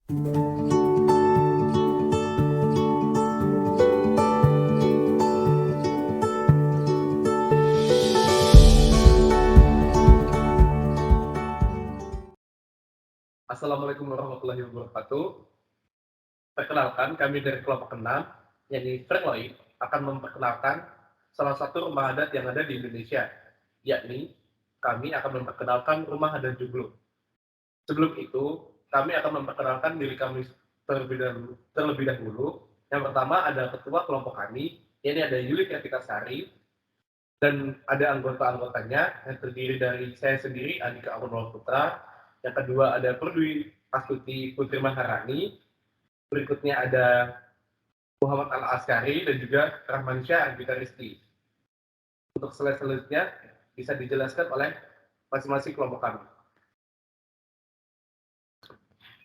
Assalamualaikum warahmatullahi wabarakatuh. Perkenalkan, kami dari kelompok 6, yakni Frekuensi, akan memperkenalkan salah satu rumah adat yang ada di Indonesia, yakni kami akan memperkenalkan rumah adat Joglo. Sebelum itu, kami akan memperkenalkan diri kami terlebih dahulu. Yang pertama ada ketua kelompok kami, yakni ada Yuli Kartikasari, dan ada anggota-anggotanya yang terdiri dari saya sendiri, Andika Amunul Putra. Yang kedua ada Perwi Astuti Putri Maharani. Berikutnya ada Muhammad Al-Askari dan juga Rahmansyah Andika Rizki. Untuk slide selanjutnya bisa dijelaskan oleh masing-masing kelompok kami.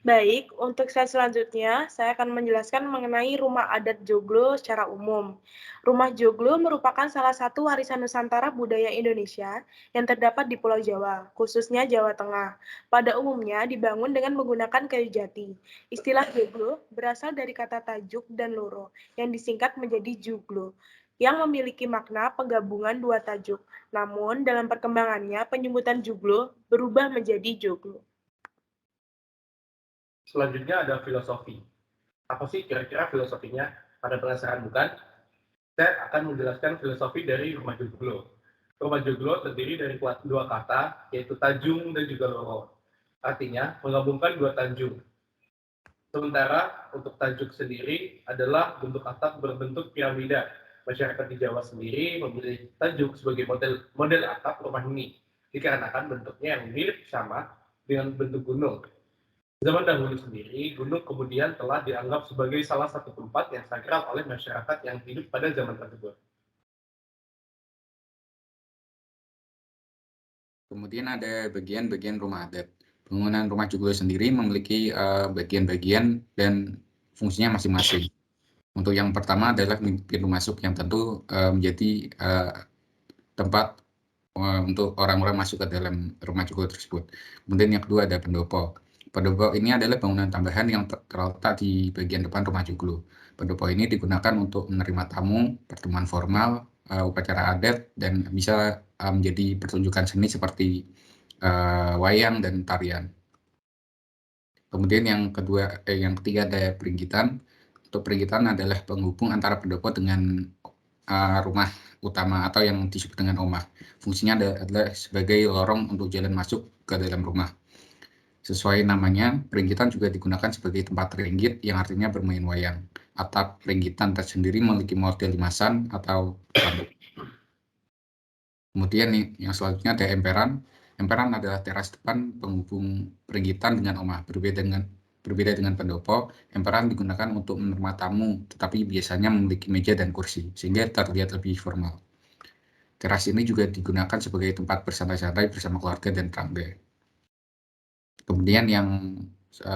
Baik, untuk slide selanjutnya, saya akan menjelaskan mengenai rumah adat Joglo secara umum. Rumah Joglo merupakan salah satu warisan Nusantara budaya Indonesia yang terdapat di Pulau Jawa, khususnya Jawa Tengah. Pada umumnya dibangun dengan menggunakan kayu jati. Istilah Joglo berasal dari kata tajuk dan loro, yang disingkat menjadi Juglo, yang memiliki makna penggabungan dua tajuk. Namun, dalam perkembangannya, penyebutan Joglo berubah menjadi Joglo. Selanjutnya ada filosofi. Apa sih kira-kira filosofinya? Pada penasaran bukan? Saya akan menjelaskan filosofi dari rumah Joglo. Rumah Joglo terdiri dari dua kata, yaitu tajung dan juga loro. Artinya, menggabungkan dua tanjung. Sementara untuk tajuk sendiri adalah bentuk atap berbentuk piramida. Masyarakat di Jawa sendiri memilih tajuk sebagai model atap rumah ini, dikarenakan bentuknya yang mirip sama dengan bentuk gunung. Zaman dahulu sendiri, gunung kemudian telah dianggap sebagai salah satu tempat yang sakral oleh masyarakat yang hidup pada zaman tersebut. Kemudian ada bagian-bagian rumah adat. Bangunan rumah Joglo sendiri memiliki bagian-bagian dan fungsinya masing-masing. Untuk yang pertama adalah pintu masuk yang tentu menjadi tempat untuk orang-orang masuk ke dalam rumah Joglo tersebut. Kemudian yang kedua ada pendopo. Pendopo ini adalah bangunan tambahan yang terletak di bagian depan rumah Joglo. Pendopo ini digunakan untuk menerima tamu, pertemuan formal, upacara adat, dan bisa menjadi pertunjukan seni seperti wayang dan tarian. Kemudian yang ketiga ada peringgitan. Untuk peringgitan adalah penghubung antara pendopo dengan rumah utama atau yang disebut dengan omah. Fungsinya adalah sebagai lorong untuk jalan masuk ke dalam rumah. Sesuai namanya, peringgitan juga digunakan sebagai tempat ringgit yang artinya bermain wayang. Atap peringgitan tersendiri memiliki model limasan atau tabuk. Kemudian nih, yang selanjutnya ada emperan. Emperan adalah teras depan penghubung peringgitan dengan omah. Berbeda dengan pendopo, emperan digunakan untuk menerima tamu, tetapi biasanya memiliki meja dan kursi, sehingga terlihat lebih formal. Teras ini juga digunakan sebagai tempat bersantai-santai bersama keluarga dan tetangga. Kemudian yang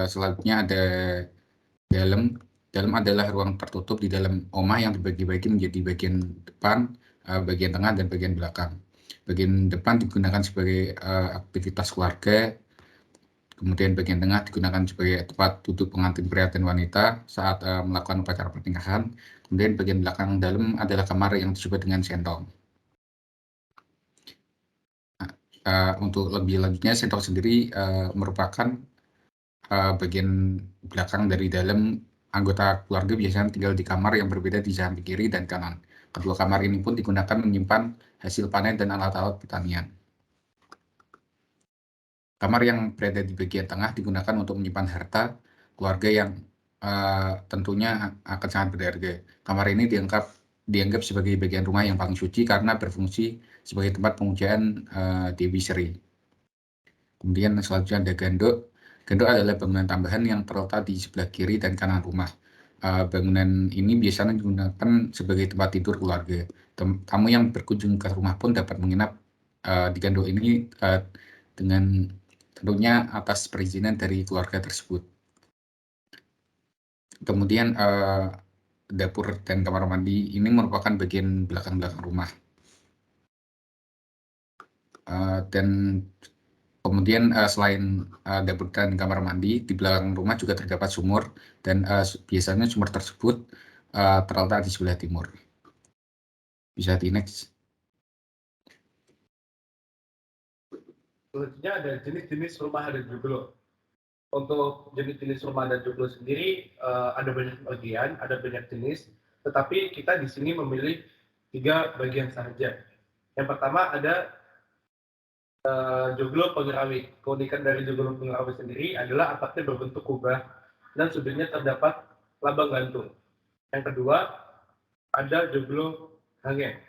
selanjutnya ada dalam. Dalam adalah ruang tertutup di dalam omah yang dibagi-bagi menjadi bagian depan, bagian tengah, dan bagian belakang. Bagian depan digunakan sebagai aktivitas keluarga, kemudian bagian tengah digunakan sebagai tempat duduk pengantin pria dan wanita saat melakukan upacara pernikahan. Kemudian bagian belakang dalam adalah kamar yang disebut dengan sentong. Untuk lebih lanjutnya, sentong sendiri merupakan bagian belakang dari dalam. Anggota keluarga biasanya tinggal di kamar yang berbeda di samping kiri dan kanan. Kedua kamar ini pun digunakan menyimpan hasil panen dan alat-alat pertanian. Kamar yang berada di bagian tengah digunakan untuk menyimpan harta keluarga yang tentunya akan sangat berharga. Kamar ini dianggap sebagai bagian rumah yang paling suci karena berfungsi sebagai tempat pemujaan Dewi Sri. Kemudian selanjutnya ada gandok. Gandok adalah bangunan tambahan yang terletak di sebelah kiri dan kanan rumah. Bangunan ini biasanya digunakan sebagai tempat tidur keluarga. Tamu yang berkunjung ke rumah pun dapat menginap di gandok ini dengan tentunya atas perizinan dari keluarga tersebut. Kemudian dapur dan kamar mandi ini merupakan bagian belakang-belakang rumah. Dan Kemudian selain dapur dan kamar mandi, di belakang rumah juga terdapat sumur dan biasanya sumur tersebut terletak di sebelah timur. Bisa di next. Selanjutnya ada jenis-jenis rumah adat joglo. Untuk jenis-jenis rumah adat joglo sendiri ada banyak bagian, ada banyak jenis, tetapi kita di sini memilih 3 bagian saja. Yang pertama ada joglo pengerawi. Keunikan dari joglo pengerawi sendiri adalah atapnya berbentuk kubah dan sudutnya terdapat lambang gantung. Yang kedua ada joglo hangen,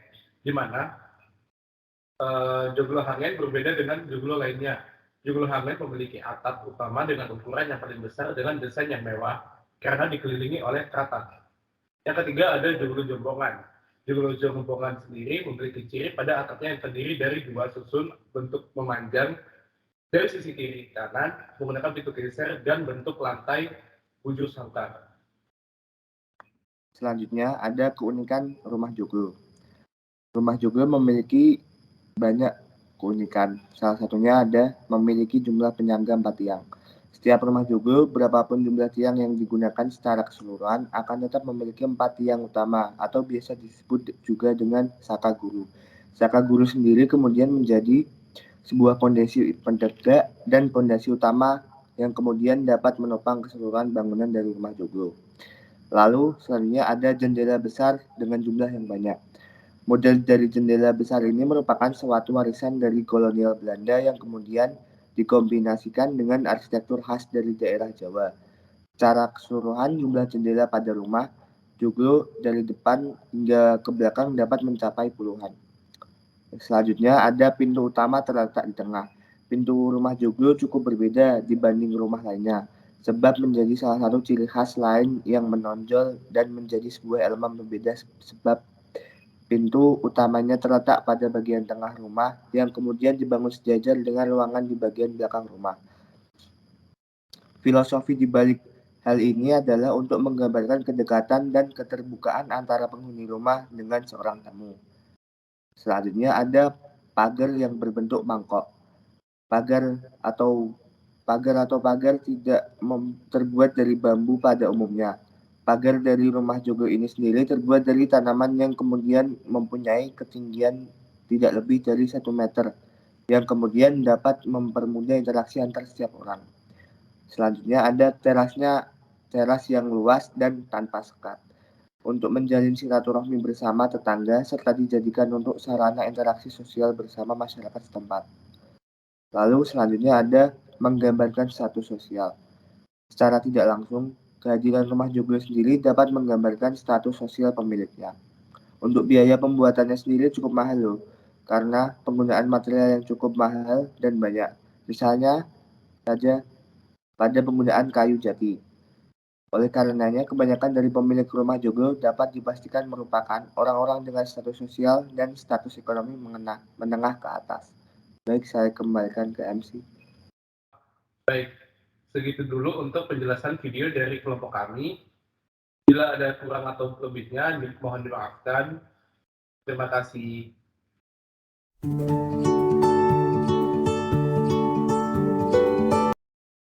di mana joglo hangen berbeda dengan joglo lainnya. Joglo hangen memiliki atap utama dengan ukuran yang paling besar dengan desain yang mewah karena dikelilingi oleh keraton. Yang ketiga ada joglo jombongan. Joglo jombongan sendiri memiliki ciri pada atapnya yang terdiri dari 2 susun bentuk memanjang dari sisi kiri kanan menggunakan pintu geser dan bentuk lantai bujur sangkar. Selanjutnya ada keunikan rumah joglo. Rumah joglo memiliki banyak keunikan. Salah satunya ada memiliki jumlah penyangga 4 tiang. Setiap rumah joglo, berapapun jumlah tiang yang digunakan secara keseluruhan, akan tetap memiliki 4 tiang utama atau biasa disebut juga dengan saka guru. Saka guru sendiri kemudian menjadi sebuah pondasi pentegak dan pondasi utama yang kemudian dapat menopang keseluruhan bangunan dari rumah joglo. Lalu selanjutnya ada jendela besar dengan jumlah yang banyak. Model dari jendela besar ini merupakan suatu warisan dari kolonial Belanda yang kemudian dikombinasikan dengan arsitektur khas dari daerah Jawa. Secara keseluruhan jumlah jendela pada rumah joglo dari depan hingga ke belakang dapat mencapai puluhan. Selanjutnya ada pintu utama terletak di tengah. Pintu rumah joglo cukup berbeda dibanding rumah lainnya, sebab menjadi salah satu ciri khas lain yang menonjol dan menjadi sebuah elemen berbeda sebab pintu utamanya terletak pada bagian tengah rumah yang kemudian dibangun sejajar dengan ruangan di bagian belakang rumah. Filosofi di balik hal ini adalah untuk menggambarkan kedekatan dan keterbukaan antara penghuni rumah dengan seorang tamu. Selanjutnya ada pagar yang berbentuk mangkok. Pagar atau pagar tidak terbuat dari bambu pada umumnya. Pagar dari rumah joglo ini sendiri terbuat dari tanaman yang kemudian mempunyai ketinggian tidak lebih dari 1 meter, yang kemudian dapat mempermudah interaksi antar setiap orang. Selanjutnya ada teras yang luas dan tanpa sekat, untuk menjalin silaturahmi bersama tetangga serta dijadikan untuk sarana interaksi sosial bersama masyarakat setempat. Lalu selanjutnya ada menggambarkan status sosial. Secara tidak langsung, kehadiran rumah joglo sendiri dapat menggambarkan status sosial pemiliknya. Untuk biaya pembuatannya sendiri cukup mahal loh, karena penggunaan material yang cukup mahal dan banyak. Misalnya saja pada penggunaan kayu jati. Oleh karenanya, kebanyakan dari pemilik rumah joglo dapat dipastikan merupakan orang-orang dengan status sosial dan status ekonomi menengah ke atas. Baik, saya kembalikan ke MC. Baik, segitu dulu untuk penjelasan video dari kelompok kami. Bila ada kurang atau lebihnya, mohon dimaafkan. Terima kasih.